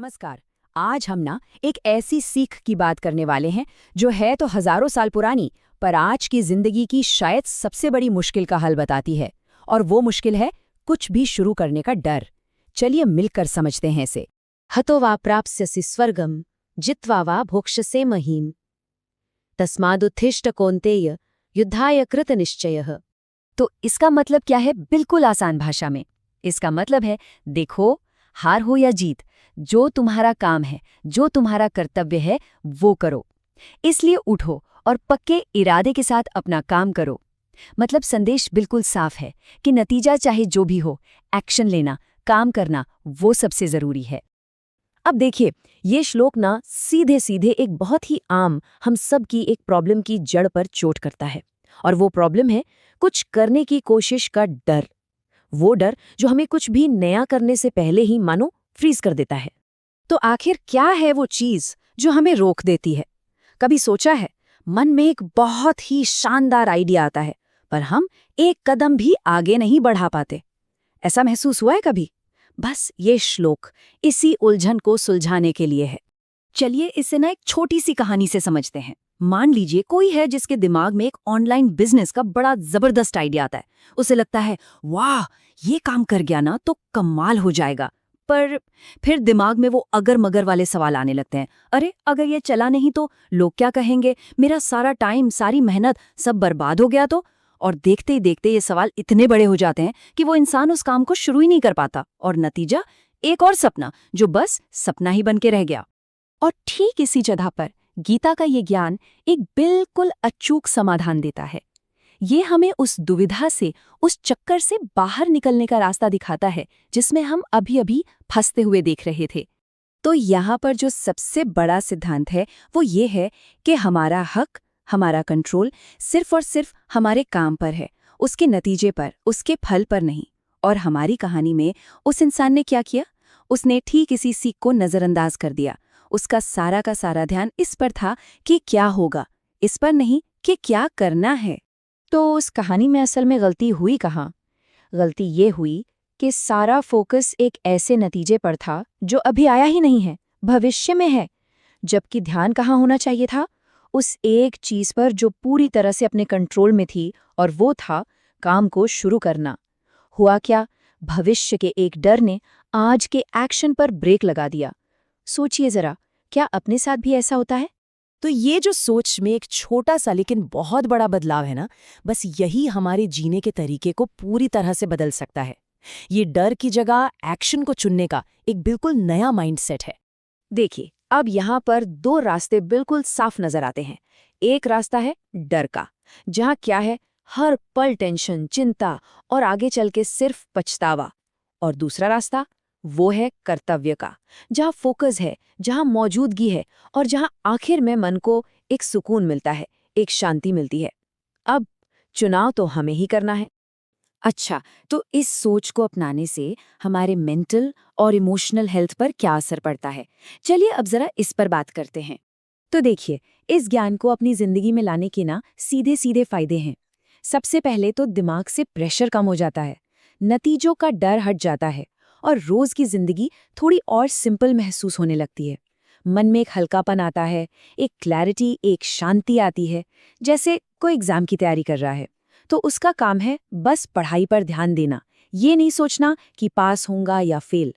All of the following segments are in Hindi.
नमस्कार। आज हम ना एक ऐसी सीख की बात करने वाले हैं जो है तो हजारों साल पुरानी, पर आज की जिंदगी की शायद सबसे बड़ी मुश्किल का हल बताती है। और वो मुश्किल है कुछ भी शुरू करने का डर। चलिए मिलकर समझते हैं इसे। हतो वा प्राप्स्यसि स्वर्गम जित्वा वा भोक्ष्यसे महीम तस्मादुत्थिष्ठ कौन्तेय युद्धाय कृतनिश्चयः। तो इसका मतलब क्या है? बिल्कुल आसान भाषा में इसका मतलब है, देखो, हार हो या जीत, जो तुम्हारा काम है, जो तुम्हारा कर्तव्य है, वो करो। इसलिए उठो और पक्के इरादे के साथ अपना काम करो। मतलब संदेश बिल्कुल साफ है कि नतीजा चाहे जो भी हो, एक्शन लेना, काम करना, वो सबसे जरूरी है। अब देखिए, ये श्लोक ना सीधे सीधे एक बहुत ही आम हम सब की एक प्रॉब्लम की जड़ पर चोट करता है। और वो प्रॉब्लम है कुछ करने की कोशिश का डर। वो डर जो हमें कुछ भी नया करने से पहले ही मानो फ्रीज कर देता है। तो आखिर क्या है वो चीज जो हमें रोक देती है? कभी सोचा है, मन में एक बहुत ही शानदार आइडिया आता है, पर हम एक कदम भी आगे नहीं बढ़ा पाते। ऐसा महसूस हुआ है कभी? बस ये श्लोक इसी उलझन को सुलझाने के लिए है। चलिए इसे ना एक छोटी सी कहानी से समझते हैं। मान लीजिए कोई है जिसके दिमाग में एक ऑनलाइन बिजनेस का बड़ा जबरदस्त आइडिया आता है। उसे लगता है, वाह, ये काम कर गया ना तो कमाल हो जाएगा। पर फिर दिमाग में वो अगर मगर वाले सवाल आने लगते हैं। अरे, अगर ये चला नहीं तो लोग क्या कहेंगे? मेरा सारा टाइम, सारी मेहनत सब बर्बाद हो गया तो? और देखते ही देखते ये सवाल इतने बड़े हो जाते हैं कि वो इंसान उस काम को शुरू ही नहीं कर पाता, और नतीजा एक और सपना जो बस सपना ही बन के रह गया। और ठीक इसी जगह पर गीता का ये ज्ञान एक बिल्कुल अचूक समाधान देता है। ये हमें उस दुविधा से, उस चक्कर से बाहर निकलने का रास्ता दिखाता है जिसमें हम अभी अभी फंसते हुए देख रहे थे। तो यहाँ पर जो सबसे बड़ा सिद्धांत है वो ये है कि हमारा हक, हमारा कंट्रोल सिर्फ और सिर्फ हमारे काम पर है, उसके नतीजे पर, उसके फल पर नहीं। और हमारी कहानी में उस इंसान ने क्या किया? उसने ठीक इसी सीख को नजरअंदाज कर दिया। उसका सारा का सारा ध्यान इस पर था कि क्या होगा, इस पर नहीं कि क्या करना है। तो उस कहानी में असल में गलती हुई कहाँ? गलती ये हुई कि सारा फोकस एक ऐसे नतीजे पर था जो अभी आया ही नहीं है, भविष्य में है। जबकि ध्यान कहाँ होना चाहिए था? उस एक चीज पर जो पूरी तरह से अपने कंट्रोल में थी, और वो था काम को शुरू करना। हुआ क्या? भविष्य के एक डर ने आज के एक्शन पर ब्रेक लगा दिया। सोचिए जरा, क्या अपने साथ भी ऐसा होता है? तो ये जो सोच में एक छोटा सा लेकिन बहुत बड़ा बदलाव है ना, बस यही हमारे जीने के तरीके को पूरी तरह से बदल सकता है। ये डर की जगह एक्शन को चुनने का एक बिल्कुल नया माइंडसेट है। देखिए, अब यहाँ पर दो रास्ते बिल्कुल साफ नजर आते हैं। एक रास्ता है डर का, जहाँ क्या है, हर पल टेंशन, चिंता और आगे चल के सिर्फ पछतावा। और दूसरा रास्ता वो है कर्तव्य का, जहाँ फोकस है, जहाँ मौजूदगी है, और जहाँ आखिर में मन को एक सुकून मिलता है, एक शांति मिलती है। अब चुनाव तो हमें ही करना है। अच्छा, तो इस सोच को अपनाने से हमारे मेंटल और इमोशनल हेल्थ पर क्या असर पड़ता है? चलिए अब जरा इस पर बात करते हैं। तो देखिए, इस ज्ञान को अपनी जिंदगी में लाने के ना सीधे सीधे फायदे हैं। सबसे पहले तो दिमाग से प्रेशर कम हो जाता है, नतीजों का डर हट जाता है, और रोज की जिंदगी थोड़ी और सिंपल महसूस होने लगती है। मन में एक हल्कापन आता है, एक क्लैरिटी, एक शांति आती है। जैसे कोई एग्जाम की तैयारी कर रहा है तो उसका काम है बस पढ़ाई पर ध्यान देना, ये नहीं सोचना कि पास होऊंगा या फेल।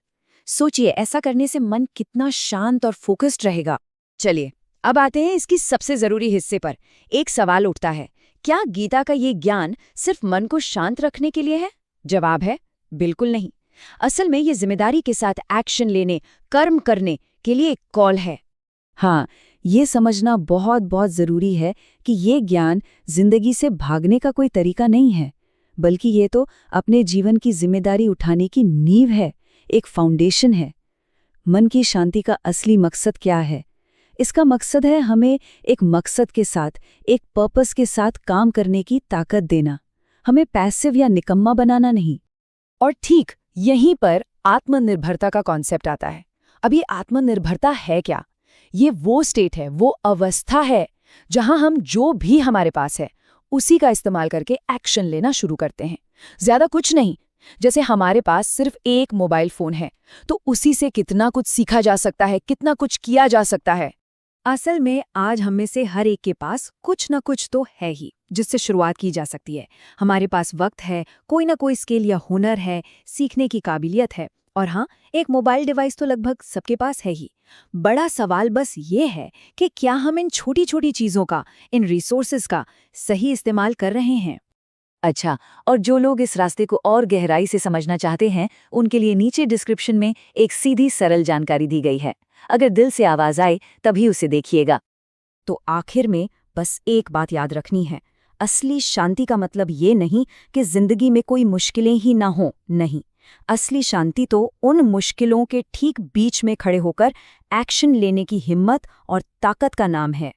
सोचिए, ऐसा करने से मन कितना शांत और फोकस्ड रहेगा। चलिए अब आते हैं इसकी सबसे जरूरी हिस्से पर। एक सवाल उठता है, क्या गीता का ये ज्ञान सिर्फ मन को शांत रखने के लिए है? जवाब है, बिल्कुल नहीं। असल में ये जिम्मेदारी के साथ एक्शन लेने, कर्म करने के लिए एक कॉल है। हाँ, ये समझना बहुत बहुत जरूरी है कि ये ज्ञान जिंदगी से भागने का कोई तरीका नहीं है, बल्कि ये तो अपने जीवन की जिम्मेदारी उठाने की नींव है, एक फाउंडेशन है। मन की शांति का असली मकसद क्या है? इसका मकसद है हमें एक मकसद के साथ, एक पर्पस के साथ काम करने की ताकत देना, हमें पैसिव या निकम्मा बनाना नहीं। और ठीक यहीं पर आत्मनिर्भरता का कॉन्सेप्ट आता है। अब ये आत्मनिर्भरता है क्या? ये वो स्टेट है, वो अवस्था है जहां हम जो भी हमारे पास है उसी का इस्तेमाल करके एक्शन लेना शुरू करते हैं। ज्यादा कुछ नहीं, जैसे हमारे पास सिर्फ एक मोबाइल फोन है तो उसी से कितना कुछ सीखा जा सकता है, कितना कुछ किया जा सकता है। असल में आज हम में से हर एक के पास कुछ न कुछ तो है ही जिससे शुरुआत की जा सकती है। हमारे पास वक्त है, कोई ना कोई स्किल या हुनर है, सीखने की काबिलियत है, और हाँ, एक मोबाइल डिवाइस तो लगभग सबके पास है ही। बड़ा सवाल बस ये है कि क्या हम इन छोटी छोटी चीज़ों का, इन रिसोर्सेज का सही इस्तेमाल कर रहे हैं। अच्छा, और जो लोग इस रास्ते को और गहराई से समझना चाहते हैं, उनके लिए नीचे डिस्क्रिप्शन में एक सीधी सरल जानकारी दी गई है। अगर दिल से आवाज आए तभी उसे देखिएगा। तो आखिर में बस एक बात याद रखनी है, असली शांति का मतलब ये नहीं कि जिंदगी में कोई मुश्किलें ही ना हो, नहीं। असली शांति तो उन मुश्किलों के ठीक बीच में खड़े होकर एक्शन लेने की हिम्मत और ताकत का नाम है।